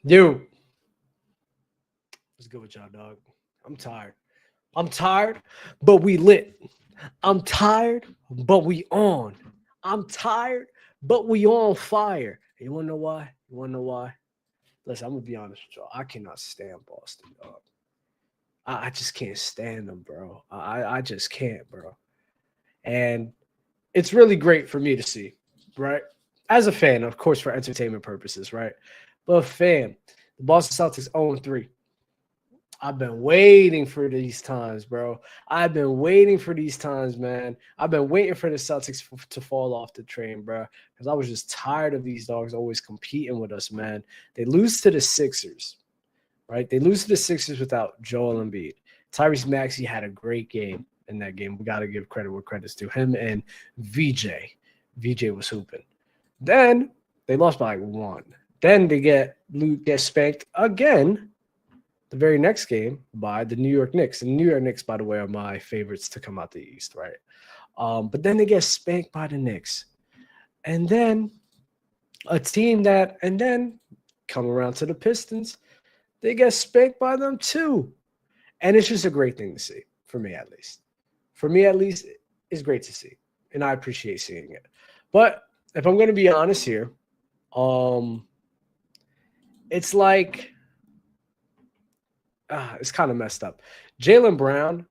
Dude, what's good with y'all, dog? I'm tired. I'm tired, but we lit. I'm tired, but we on. I'm tired, but we on fire. You wanna know why? You wanna know why? Listen, I'm gonna be honest with y'all. I cannot stand Boston, dog. I just can't stand them, bro. I just can't, bro. And it's really great for me to see, right? As a fan, of course, for entertainment purposes, right? But fan, the Boston Celtics 0-3. I've been waiting for these times, bro. I've been waiting for these times, man. I've been waiting for the Celtics to fall off the train, bro, because I was just tired of these dogs always competing with us, man. They lose to the Sixers, right? They lose to the Sixers without Joel Embiid. Tyrese Maxey had a great game in that game. We got to give credit where credit's due. Him and VJ. VJ was hooping. Then they lost by like one. Then they get spanked again the very next game by the New York Knicks. And the New York Knicks, by the way, are my favorites to come out the East, right? But then they get spanked by the Knicks. And then and then come around to the Pistons, they get spanked by them too. And it's just a great thing to see, for me at least. For me at least, it's great to see. And I appreciate seeing it. But if I'm going to be honest here, it's like it's kind of messed up. Jaylen Brown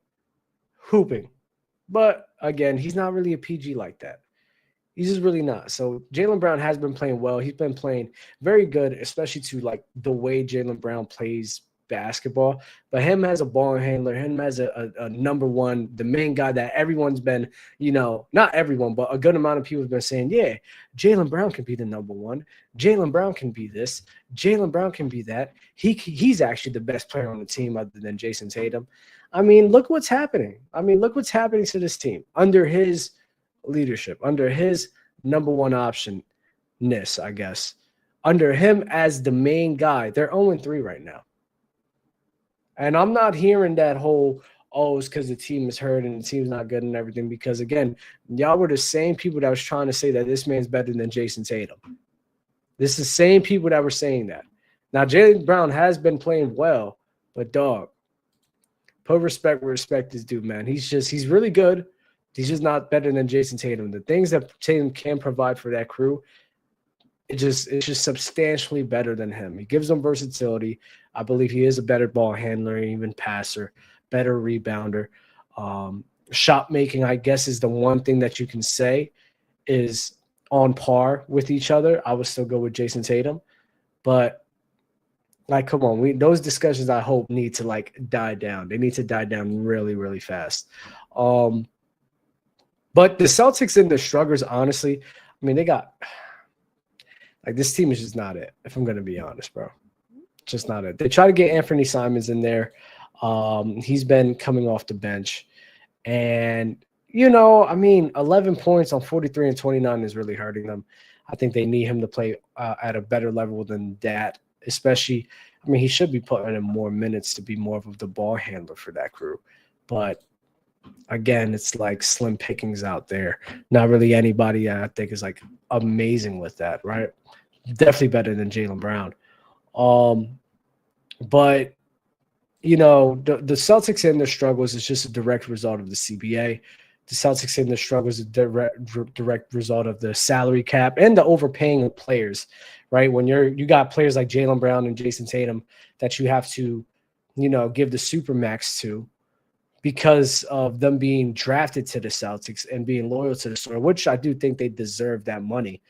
hooping. But again, he's not really a PG like that. He's just really not. So Jaylen Brown has been playing well. He's been playing very good, especially to like the way Jaylen Brown plays basketball. But him as a ball handler, him as a number one, the main guy that everyone's been, not everyone, but a good amount of people have been saying, yeah, Jaylen Brown can be the number one. Jaylen Brown can be this. Jaylen Brown can be that. He's actually the best player on the team other than Jason Tatum. I mean, look what's happening. Look what's happening to this team under his leadership, under his number one option-ness, I guess. Under him as the main guy, they're 0-3 right now. And I'm not hearing that whole, it's because the team is hurt and the team's not good and everything. Because, again, y'all were the same people that was trying to say that this man's better than Jason Tatum. This is the same people that were saying that. Now, Jaylen Brown has been playing well, but, dog, put respect where respect is due, man. He's really good. He's just not better than Jason Tatum. The things that Tatum can provide for that crew, it's just substantially better than him. He gives them versatility. I believe he is a better ball handler, even passer, better rebounder. Shot making, I guess, is the one thing that you can say is on par with each other. I would still go with Jason Tatum. But, like, come on. Those discussions, I hope, need to, like, die down. They need to die down really, really fast. But the Celtics and the struggles, honestly, they got – like, this team is just not it, if I'm going to be honest, bro. Just not it. They try to get Anthony Simons in there. He's been coming off the bench. And, 11 points on 43 and 29 is really hurting them. I think they need him to play at a better level than that, especially – he should be putting in more minutes to be more of the ball handler for that crew. But, again, it's like slim pickings out there. Not really anybody I think is, like, amazing with that, right? Definitely better than Jaylen Brown. But, the Celtics and their struggles is just a direct result of the CBA. The Celtics and their struggles is a direct result of the salary cap and the overpaying of players, right? When you got players like Jaylen Brown and Jason Tatum that you have to, give the supermax to because of them being drafted to the Celtics and being loyal to the store, which I do think they deserve that money.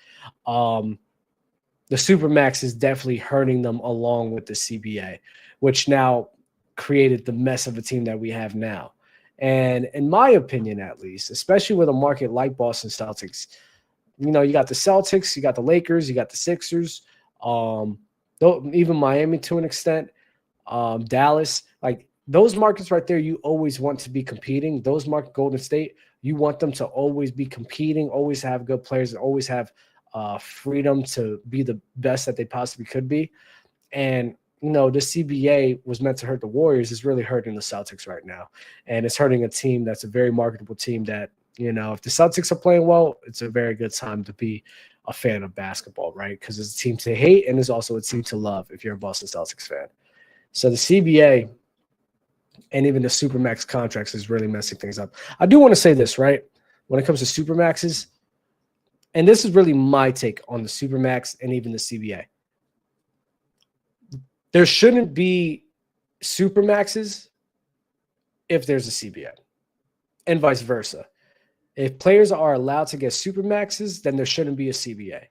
The Supermax is definitely hurting them along with the CBA, which now created the mess of a team that we have now. And in my opinion, at least, especially with a market like Boston Celtics, you got the Celtics, you got the Lakers, you got the Sixers, even Miami to an extent, Dallas, like those markets right there, you always want to be competing. Those Golden State, you want them to always be competing, always have good players, and always have freedom to be the best that they possibly could be. And, the CBA was meant to hurt the Warriors. Is really hurting the Celtics right now. And it's hurting a team that's a very marketable team that, if the Celtics are playing well, it's a very good time to be a fan of basketball, right? Because it's a team to hate and it's also a team to love if you're a Boston Celtics fan. So the CBA and even the Supermax contracts is really messing things up. I do want to say this, right? When it comes to Supermaxes, and this is really my take on the Supermax and even the CBA. There shouldn't be Supermaxes if there's a CBA, and vice versa. If players are allowed to get Supermaxes, then there shouldn't be a CBA.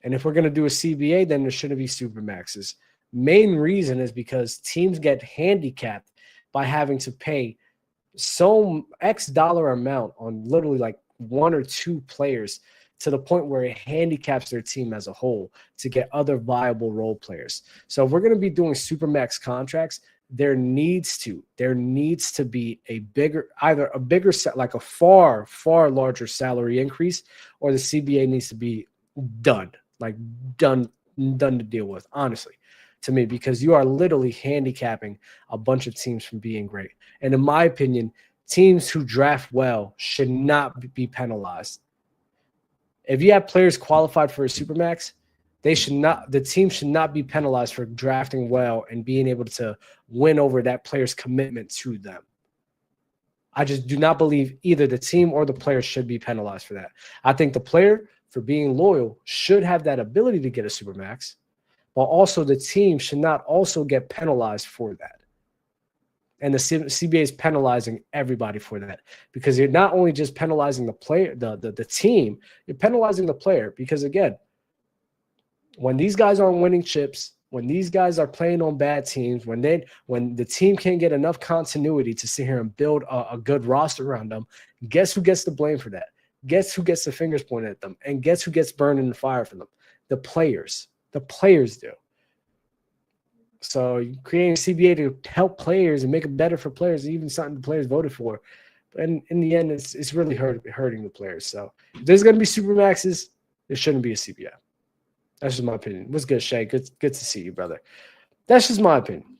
And if we're going to do a CBA, then there shouldn't be Supermaxes. Main reason is because teams get handicapped by having to pay some X dollar amount on literally like one or two players to the point where it handicaps their team as a whole to get other viable role players. So if we're going to be doing Supermax contracts, there needs to be a bigger, either a bigger set, like a far larger salary increase, or the CBA needs to be done to deal with, honestly, to me, because you are literally handicapping a bunch of teams from being great. And in my opinion, teams who draft well should not be penalized. If you have players qualified for a Supermax, the team should not be penalized for drafting well and being able to win over that player's commitment to them. I just do not believe either the team or the player should be penalized for that. I think the player, for being loyal, should have that ability to get a Supermax, but also the team should not also get penalized for that. And the CBA is penalizing everybody for that, because you're not only just penalizing the player, the team, you're penalizing the player, because again, when these guys aren't winning chips, when these guys are playing on bad teams, when the team can't get enough continuity to sit here and build a good roster around them, guess who gets the blame for that? Guess who gets the fingers pointed at them? And guess who gets burned in the fire for them? The players. The players do. So creating a CBA to help players and make it better for players, and even something the players voted for. And in the end, it's really hurting the players. So if there's going to be Supermaxes, there shouldn't be a CBA. That's just my opinion. What's good, Shay? Good to see you, brother. That's just my opinion.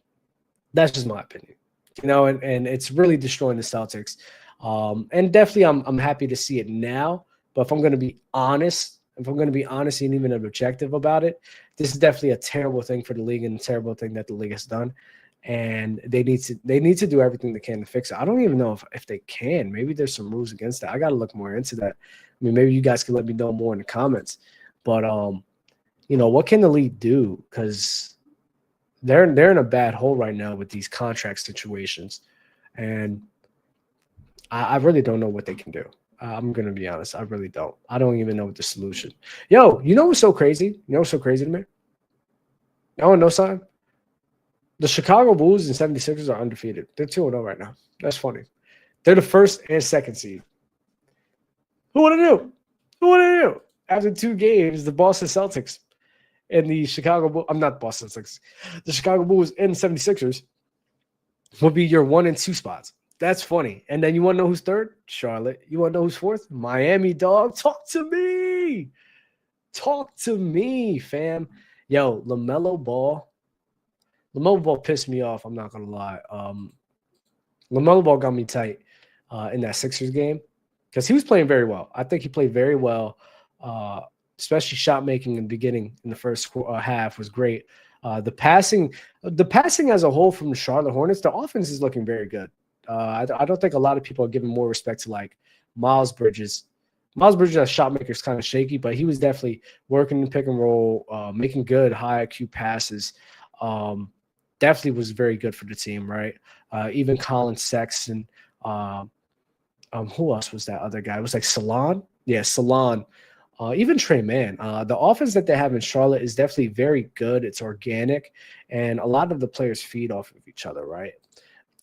You know, and it's really destroying the Celtics. And definitely I'm happy to see it now. But if I'm going to be honest, and even objective about it, this is definitely a terrible thing for the league and a terrible thing that the league has done. And they need to do everything they can to fix it. I don't even know if they can. Maybe there's some rules against that. I got to look more into that. I mean, maybe you guys can let me know more in the comments. But you know, what can the league do? Because they're in a bad hole right now with these contract situations, and I really don't know what they can do. I'm gonna be honest, I really don't. I don't even know what the solution. Yo, you know what's so crazy? You know what's so crazy to me? I want to know something. The Chicago Bulls and 76ers are undefeated. They're 2-0 right now. That's funny. They're the first and second seed. Who would have knew? Who would have knew? After 2 games, the Boston Celtics and the Chicago Bulls, I'm not Boston Celtics, the Chicago Bulls and 76ers will be your 1 and 2 spots. That's funny. And then you want to know who's third? Charlotte. You want to know who's fourth? Miami, dog. Talk to me. Talk to me, fam. Yo, LaMelo Ball pissed me off. I'm not going to lie. LaMelo Ball got me tight in that Sixers game because he was playing very well. I think he played very well, especially shot making in the beginning in the first half was great. The passing as a whole from the Charlotte Hornets, the offense is looking very good. I don't think a lot of people are giving more respect to like Miles Bridges. Miles Bridges as shot maker is kind of shaky, but he was definitely working in pick and roll, making good high IQ passes. Definitely was very good for the team, right? Even Colin Sexton. Who else was that other guy? It was like Salon. Yeah, Salon. Even Trey Mann. The offense that they have in Charlotte is definitely very good. It's organic, and a lot of the players feed off of each other, right?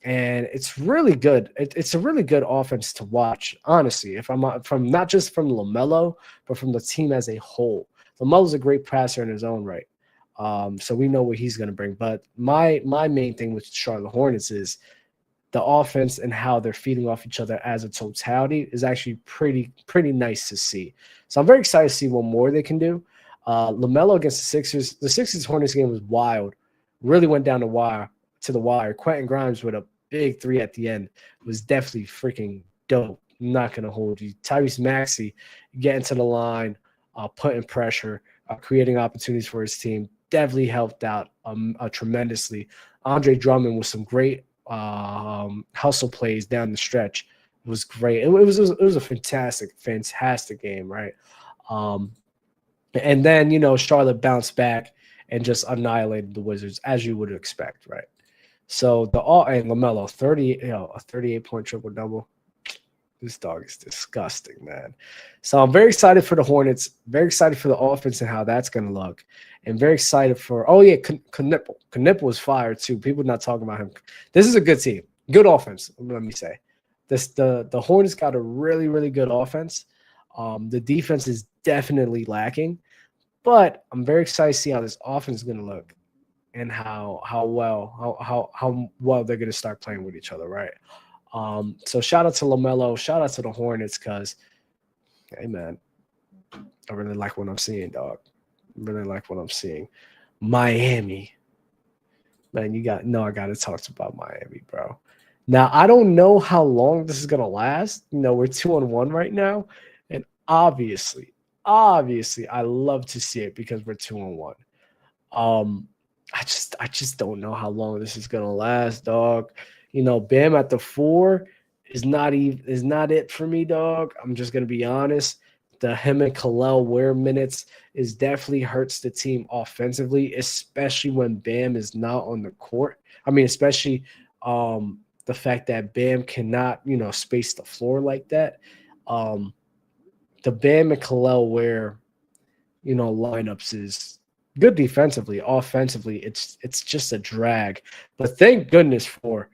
And it's really good. It's a really good offense to watch, honestly. If I'm from not just from LaMelo, but from the team as a whole. LaMelo's a great passer in his own right, so we know what he's going to bring. But my main thing with Charlotte Hornets is the offense and how they're feeding off each other as a totality is actually pretty nice to see. So I'm very excited to see what more they can do. LaMelo against the Sixers. The Sixers Hornets game was wild. Really went down to the wire. Quentin Grimes with a big 3 at the end was definitely freaking dope. I'm not going to hold you. Tyrese Maxey getting to the line. putting pressure, creating opportunities for his team. Definitely helped out tremendously. Andre Drummond with some great hustle plays down the stretch. It was great. It was a fantastic game, right? And then, Charlotte bounced back and just annihilated the Wizards, as you would expect, right? So and LaMelo, a 38-point triple-double. This dog is disgusting, man. So I'm very excited for the Hornets, very excited for the offense and how that's going to look, and very excited for, Knipple. Knipple was fired too. People not talking about him. This is a good team, good offense, let me say. The Hornets got a really, really good offense. The defense is definitely lacking, but I'm very excited to see how this offense is going to look and how well they're going to start playing with each other, right? So shout out to LaMelo, shout out to the Hornets, because, hey, man, I really like what I'm seeing, dog. Really like what I'm seeing. Miami. Man, I got to talk about Miami, bro. Now, I don't know how long this is going to last. We're 2-1 right now. And obviously, I love to see it because we're 2-1. I just don't know how long this is going to last, dog. Bam at the 4 is not it for me, dog. I'm just going to be honest. The him and Khalil Ware minutes is definitely hurts the team offensively, especially when Bam is not on the court. I mean, especially the fact that Bam cannot, space the floor like that. The Bam and Khalil Ware, lineups is good defensively. Offensively, it's just a drag. But thank goodness for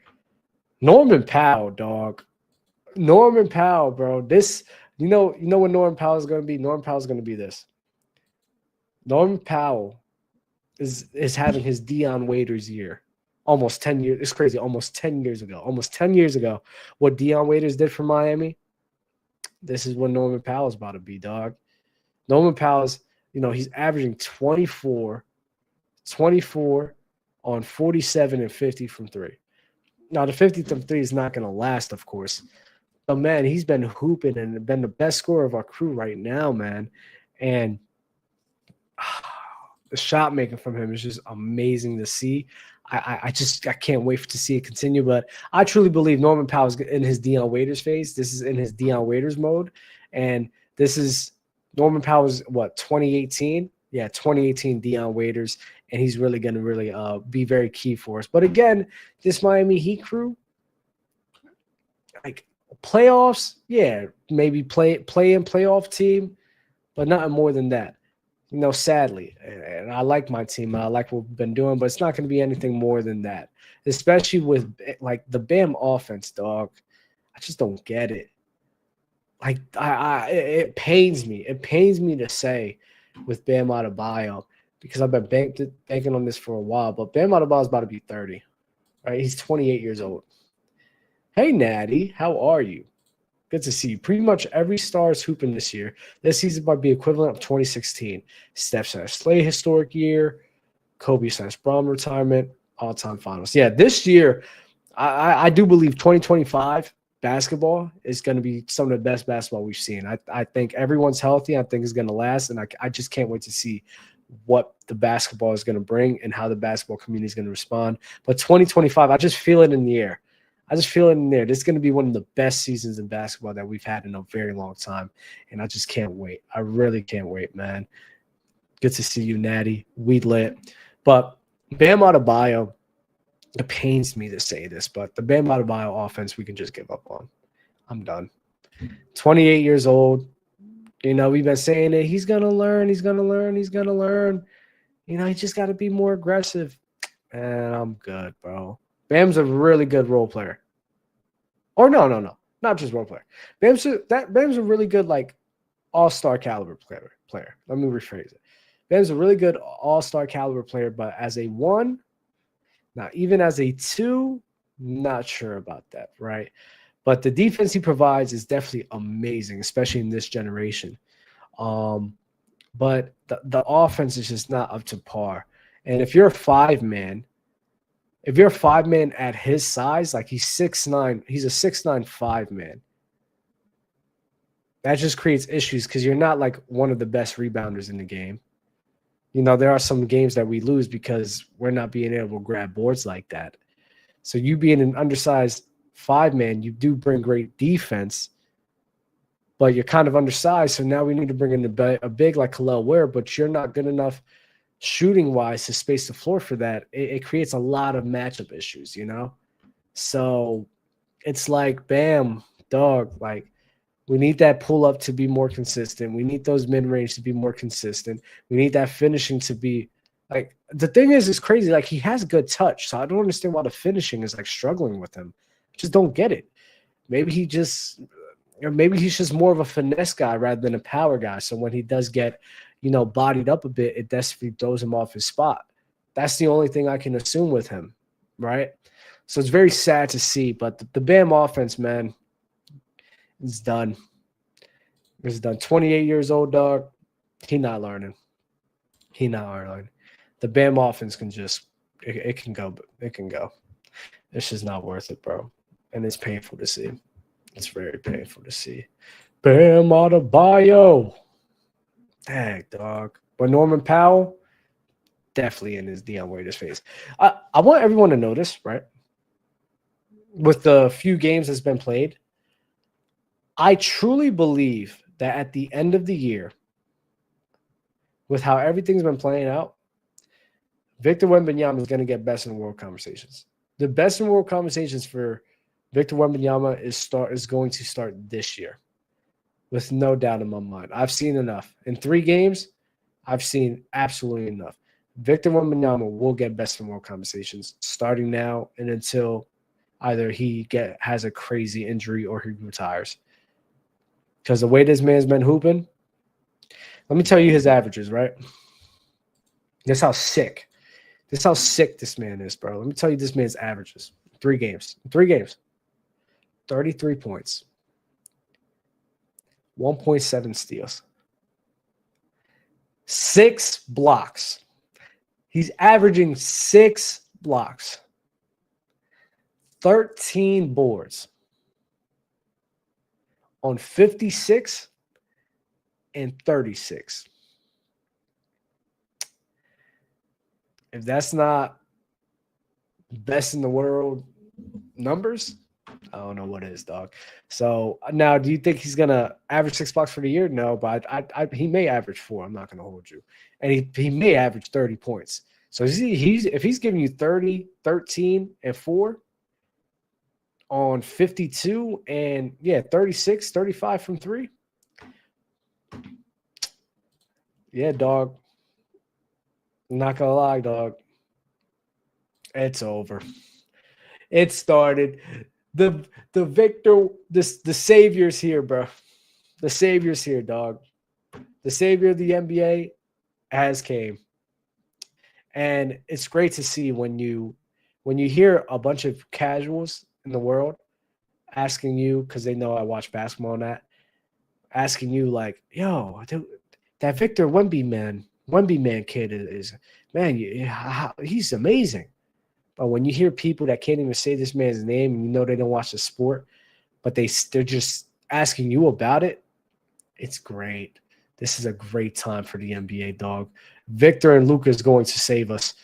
Norman Powell, dog. Norman Powell, bro. This, what Norman Powell is going to be? Norman Powell is going to be this. Norman Powell is having his Dion Waiters year. Almost 10 years. It's crazy. Almost 10 years ago. Almost 10 years ago, what Dion Waiters did for Miami, this is what Norman Powell is about to be, dog. Norman Powell's, he's averaging 24 on 47 and 50 from 3. Now, the 50 from 3 is not going to last, of course. But, man, he's been hooping and been the best scorer of our crew right now, man. And the shot making from him is just amazing to see. I can't wait to see it continue. But I truly believe Norman Powell is in his Dion Waiters phase. This is in his Dion Waiters mode. And this is Norman Powell's, 2018? Yeah, 2018 Dion Waiters. And he's really going to be very key for us. But again, this Miami Heat crew, like playoffs, yeah, maybe play in playoff team, but nothing more than that. Sadly, and I like my team. I like what we've been doing, but it's not going to be anything more than that, especially with like the Bam offense, dog. I just don't get it. Like it pains me. It pains me to say with Bam Adebayo, because I've been banking on this for a while, but Bam Adebayo is about to be 30, right? He's 28 years old. Hey, Natty, how are you? Good to see you. Pretty much every star is hooping this year. This season might be equivalent of 2016. Steph/Slay historic year, Kobe/Bron retirement, all-time finals. Yeah, this year, I do believe 2025 basketball is going to be some of the best basketball we've seen. I think everyone's healthy. I think it's going to last, and I just can't wait to see what the basketball is going to bring and how the basketball community is going to respond. But 2025, I just feel it in the air. This is going to be one of the best seasons in basketball that we've had in a very long time, and I just can't wait. I really can't wait, man. Good to see you, Natty. We lit. But Bam Adebayo, it pains me to say this, but the Bam Adebayo offense we can just give up on. I'm done. 28 years old. We've been saying it. He's going to learn. He's just got to be more aggressive. And I'm good, bro. Bam's a really good role player. Or no, not just role player. Bam's a really good all-star caliber player. Let me rephrase it. Bam's a really good all-star caliber player, but as a 1, now even as a 2, not sure about that, right? But the defense he provides is definitely amazing, especially in this generation. But the offense is just not up to par. And if you're a 5-man, at his size, like he's 6'9", he's a 6'9" 5-man. That just creates issues because you're not like one of the best rebounders in the game. There are some games that we lose because we're not being able to grab boards like that. So you being an undersized 5-man, you do bring great defense, but you're kind of undersized. So now we need to bring in a big like Khalil Ware, but you're not good enough shooting wise to space the floor for that. It creates a lot of matchup issues, So it's like, bam, dog, like we need that pull up to be more consistent. We need those mid range to be more consistent. We need that finishing to be like, the thing is, it's crazy. Like he has good touch. So I don't understand why the finishing is like struggling with him. Just don't get it. Maybe he's just more of a finesse guy rather than a power guy. So when he does get, bodied up a bit, it definitely throws him off his spot. That's the only thing I can assume with him, right? So it's very sad to see. But the Bam offense, man, is done. It's done. 28 years old, dog. He not learning. The Bam offense can just it can go, but it can go. It's just not worth it, bro. And it's painful to see. It's very painful to see. Bam Adebayo. Dang, dog. But Norman Powell, definitely in his Dion Waiters phase. I want everyone to notice, right? With the few games that's been played, I truly believe that at the end of the year, with how everything's been playing out, Victor Wembanyama is going to get best in the world conversations. The best in the world conversations for Victor Wembanyama is going to start this year, with no doubt in my mind. I've seen enough. In 3 games, I've seen absolutely enough. Victor Wembanyama will get best in the world conversations starting now and until either he has a crazy injury or he retires. Because the way this man's been hooping, let me tell you his averages, right? That's how sick this man is, bro. Let me tell you this man's averages. 3 games. 33 points. 1.7 steals. 6 blocks. He's averaging 6 blocks. 13 boards. On 56 and 36. If that's not best in the world numbers, I don't know what is, dog. So now, do you think he's gonna average 6 blocks for the year? No, but he may average 4. I'm not gonna hold you, and he may average 30 points. So if he's giving you 30, 13, and 4 on 52 and 36, 35 from 3. Yeah, dog. I'm not gonna lie, dog. It's over. It started. The savior's here, bro. The savior's here, dog. The savior of the NBA has came. And it's great to see when you hear a bunch of casuals in the world asking you, because they know I watch basketball and that, asking you like, yo, that Victor Wemby man kid is man, he's amazing. But when you hear people that can't even say this man's name and they don't watch the sport, but they're just asking you about it, it's great. This is a great time for the NBA, dog. Victor and Luka is going to save us.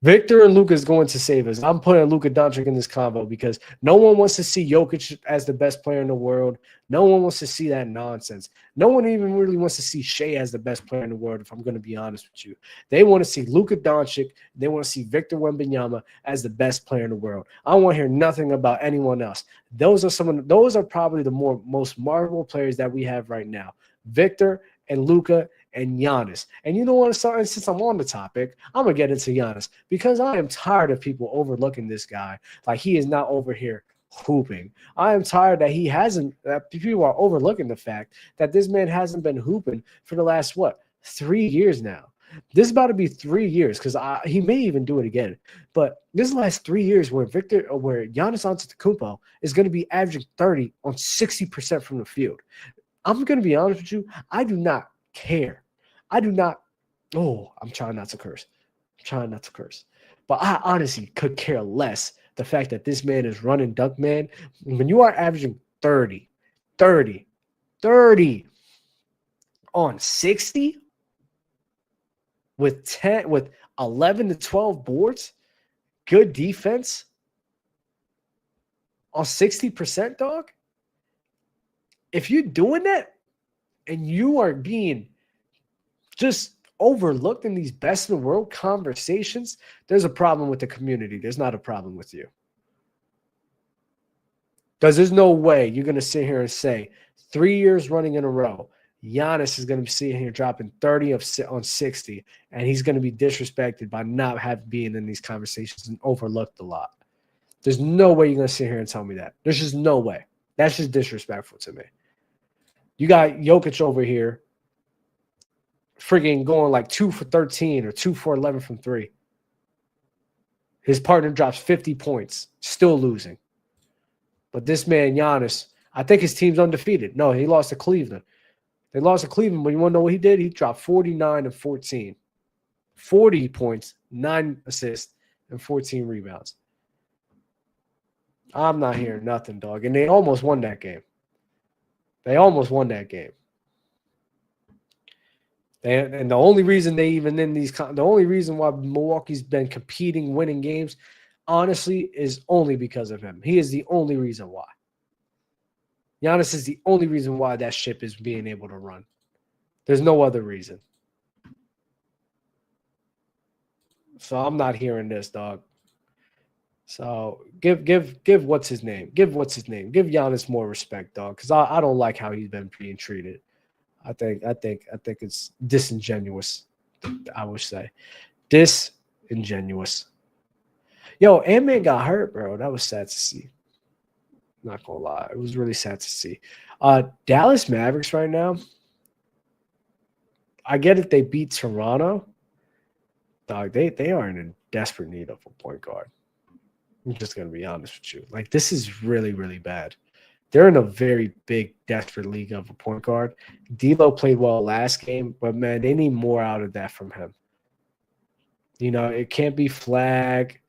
I'm putting Luka Doncic in this combo because no one wants to see Jokic as the best player in the world. No one wants to see that nonsense. No one even really wants to see Shea as the best player in the world, if I'm going to be honest with you. They want to see Luka Doncic. They want to see Victor Wembanyama as the best player in the world. I don't want to hear nothing about anyone else. Those are probably the most marketable players that we have right now. Victor and Luka and Giannis. And you know what? Since I'm on the topic, I'm going to get into Giannis because I am tired of people overlooking this guy like he is not over here hooping. I am tired that people are overlooking the fact that this man hasn't been hooping for the last, 3 years now. This is about to be 3 years because he may even do it again. But this last 3 years where Giannis Antetokounmpo is going to be averaging 30 on 60% from the field. I'm going to be honest with you. I do not care. I'm trying not to curse. But I honestly could care less the fact that this man is running dunk man. When you are averaging 30 30 on 60 with 11 to 12 boards. Good defense on 60%, dog. If you're doing that and you are being just overlooked in these best in the world conversations, there's a problem with the community. There's not a problem with you. Because there's no way you're going to sit here and say 3 years running in a row, Giannis is going to be sitting here dropping 30 on 60, and he's going to be disrespected by not being in these conversations and overlooked a lot. There's no way you're going to sit here and tell me that. There's just no way. That's just disrespectful to me. You got Jokic over here friggin' going like 2 for 13 or 2 for 11 from 3. His partner drops 50 points, still losing. But this man, Giannis, I think his team's undefeated. No, he lost to Cleveland. They lost to Cleveland, but you want to know what he did? He dropped 49 and 14. 40 points, 9 assists, and 14 rebounds. I'm not hearing nothing, dog. And they almost won that game. And the only reason the only reason why Milwaukee's been competing, winning games, honestly, is only because of him. He is the only reason why. Giannis is the only reason why that ship is being able to run. There's no other reason. So I'm not hearing this, dog. So give what's his name? Give Giannis more respect, dog, because I don't like how he's been being treated. I think it's disingenuous, I would say. Disingenuous. Yo, Ant-Man got hurt, bro. That was sad to see. Not gonna lie. It was really sad to see. Dallas Mavericks right now, I get it, they beat Toronto. Dog, they are in desperate need of a point guard. I'm just gonna be honest with you. Like, this is really, really bad. They're in a very big, desperate league of a point guard. D'Lo played well last game, but man, they need more out of that from him. You know, it can't be Flag.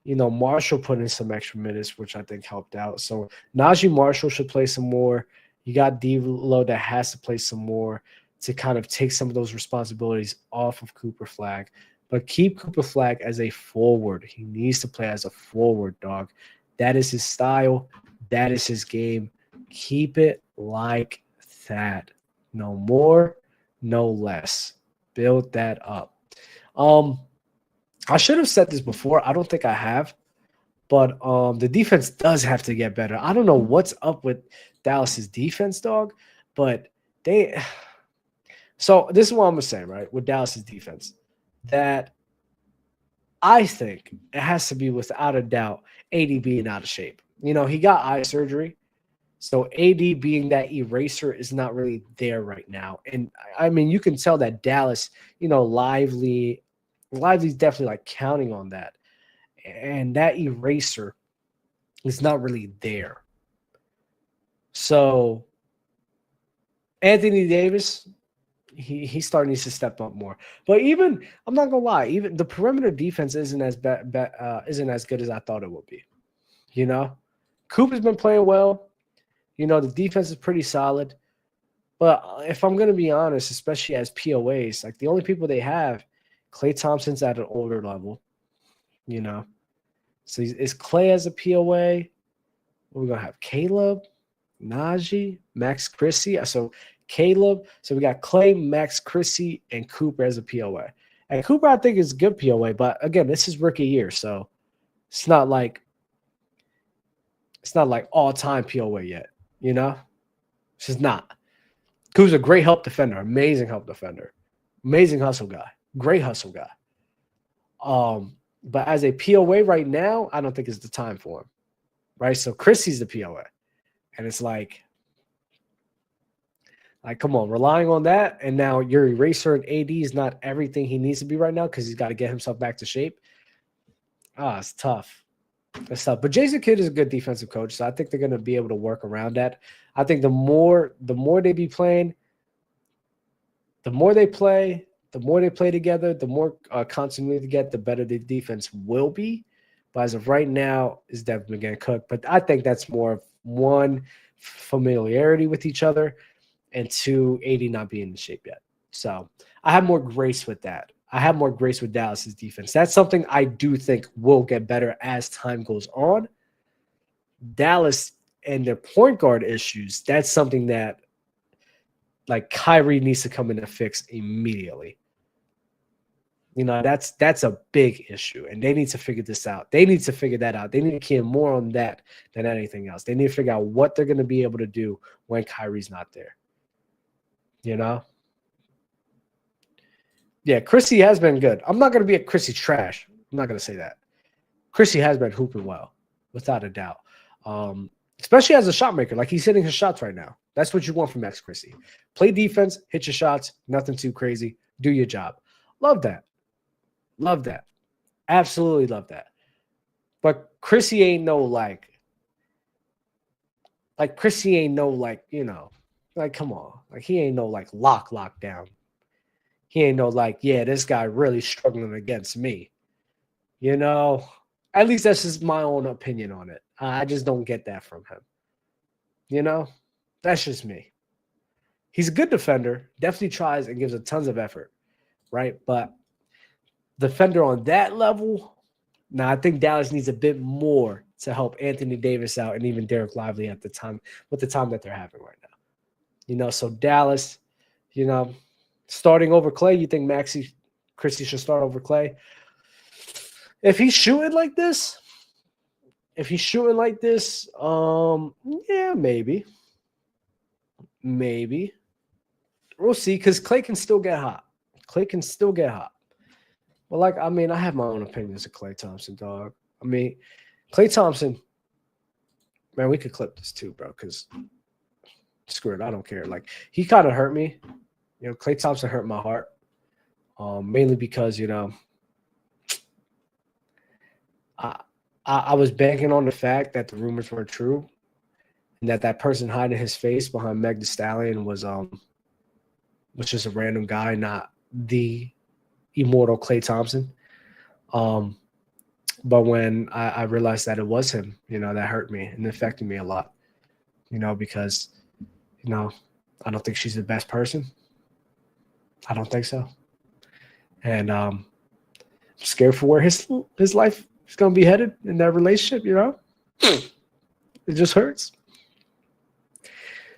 You know, Marshall put in some extra minutes, which I think helped out. So Najee Marshall should play some more. You got D'Lo that has to play some more to kind of take some of those responsibilities off of Cooper Flag. But keep Cooper Flag as a forward. He needs to play as a forward, dog. That is his style. That is his game. Keep it like that. No more, no less. Build that up. I should have said this before. I don't think I have. But the defense does have to get better. I don't know what's up with Dallas's defense, dog. But they – so this is what I'm going to say, right, with Dallas's defense. That I think it has to be, without a doubt, AD being out of shape. You know, he got eye surgery. So AD being that eraser is not really there right now. And, I mean, you can tell that Dallas, you know, Lively's definitely, like, counting on that. And that eraser is not really there. So Anthony Davis, he starting to step up more. But even, I'm not gonna lie, even the perimeter defense isn't as isn't as good as I thought it would be. You know, Cooper's been playing well. You know, the defense is pretty solid. But if I'm gonna be honest, especially as POAs, like, the only people they have, Klay Thompson's at an older level. You know, so is Klay as a POA? We're gonna have Caleb, Najee, Max Chrissy. So Caleb. So we got Klay, Max Chrissy, and Cooper as a POA. And Cooper, I think, is a good POA, but again, this is rookie year, so it's not like all-time POA yet. You know, it's just not. Cooper's a great help defender, amazing help defender, amazing hustle guy, great hustle guy. But as a POA right now, I don't think it's the time for him, right? So Chrissy's the POA, and it's like, come on, relying on that, and now your eraser and AD is not everything he needs to be right now because he's got to get himself back to shape. It's tough. It's tough. But Jason Kidd is a good defensive coach, so I think they're going to be able to work around that. I think the more they be playing, the more they play together, the more continuity they get, the better the defense will be. But as of right now, it's definitely getting cooked. But I think that's more of one, familiarity with each other, and two, AD not being in shape yet. So I have more grace with that. I have more grace with Dallas's defense. That's something I do think will get better as time goes on. Dallas and their point guard issues, that's something that like Kyrie needs to come in and fix immediately. You know, that's a big issue, and they need to figure this out. They need to figure that out. They need to care more on that than anything else. They need to figure out what they're going to be able to do when Kyrie's not there. You know? Yeah, Chrissy has been good. I'm not going to be a Chrissy trash. I'm not going to say that. Chrissy has been hooping well, without a doubt. Especially as a shot maker. Like, he's hitting his shots right now. That's what you want from Max Chrissy. Play defense, hit your shots, nothing too crazy. Do your job. Love that. Love that. Absolutely love that. But Chrissy ain't no Chrissy ain't no come on. Like, he ain't no lockdown. He ain't no yeah, this guy really struggling against me. You know, at least that's just my own opinion on it. I just don't get that from him. You know, that's just me. He's a good defender, definitely tries and gives a tons of effort, right? But defender on that level, I think Dallas needs a bit more to help Anthony Davis out and even Derek Lively at the time with the time that they're having right now. You know, so Dallas, you know, starting over Clay, you think Chrissy should start over Clay? If he's shooting like this, yeah, maybe. We'll see, because Clay can still get hot. Well, I have my own opinions of Klay Thompson, dog. Klay Thompson, man, we could clip this too, bro, because screw it, I don't care. Like, he kind of hurt me. You know, Klay Thompson hurt my heart, mainly because, you know, I was banking on the fact that the rumors were true and that person hiding his face behind Meg Thee Stallion was just a random guy, not the immortal Klay Thompson. But when I realized that it was him, you know, that hurt me and affected me a lot, you know, because, you know, I don't think she's the best person. I don't think so. And I'm scared for where his life is going to be headed in that relationship, you know. It just hurts.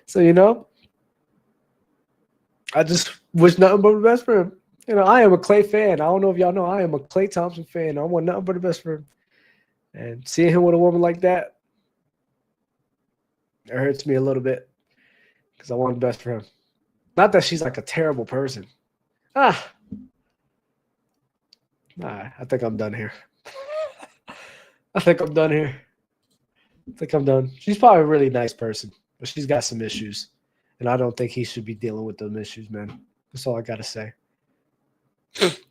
So, you know, I just wish nothing but the best for him. You know, I am a Klay fan. I don't know if y'all know, I am a Klay Thompson fan. I want nothing but the best for him. And seeing him with a woman like that, it hurts me a little bit because I want the best for him. Not that she's like a terrible person. I think I'm done here. I think I'm done. She's probably a really nice person, but she's got some issues. And I don't think he should be dealing with those issues, man. That's all I got to say.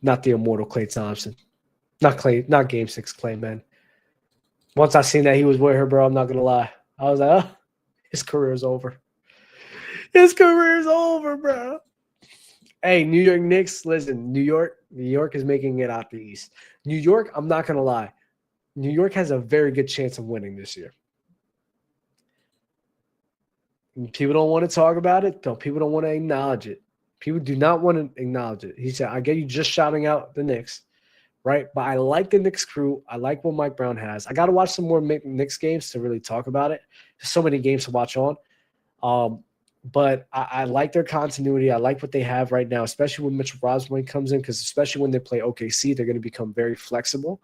Not the immortal Klay Thompson. Not Game 6 Klay, man. Once I seen that he was with her, bro, I'm not going to lie. I was like, his career's over. His career's over, bro. Hey, New York Knicks, listen, New York is making it out the East. New York, I'm not going to lie. New York has a very good chance of winning this year. People don't want to talk about it. People don't want to acknowledge it. People do not want to acknowledge it. He said, I get you just shouting out the Knicks, right? But I like the Knicks crew. I like what Mike Brown has. I got to watch some more Knicks games to really talk about it. There's so many games to watch on. But I like their continuity. I like what they have right now, especially when Mitchell Robinson comes in, because especially when they play OKC, they're going to become very flexible.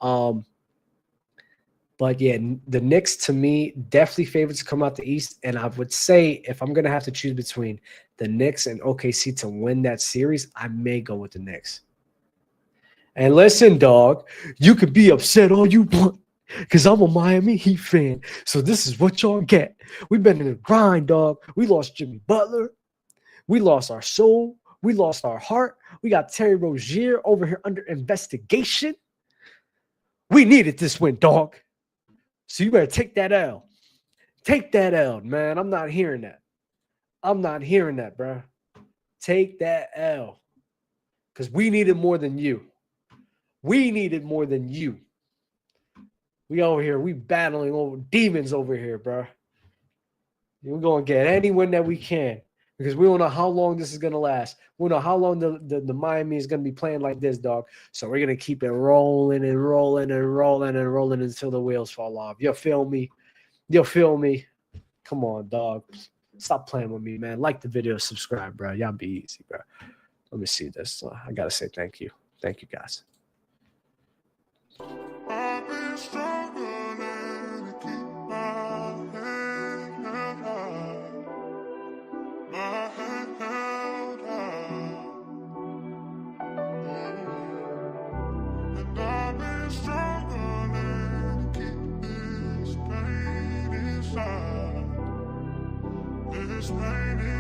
But yeah, the Knicks, to me, definitely favorites to come out the East. And I would say if I'm going to have to choose between the Knicks and OKC to win that series, I may go with the Knicks. And listen, dog, you could be upset all you want because I'm a Miami Heat fan. So this is what y'all get. We've been in the grind, dog. We lost Jimmy Butler. We lost our soul. We lost our heart. We got Terry Rozier over here under investigation. We needed this win, dog. So you better take that L. Take that L, man. I'm not hearing that. Bro. Take that L. Because we needed more than you. We over here, we battling over demons over here, bro. We're going to get any win that we can. because we don't know how long this is going to last. We don't know how long the Miami is going to be playing like this, dog. So we're going to keep it rolling and rolling and rolling and rolling until the wheels fall off. You feel me? You feel me? Come on, dog. Stop playing with me, man. Like the video, subscribe, bro. Y'all be easy, bro. Let me see this. I got to say thank you. Thank you, guys. I've been struggling to keep my head held high. My head held high. And I've been struggling to keep this pain inside. This pain inside.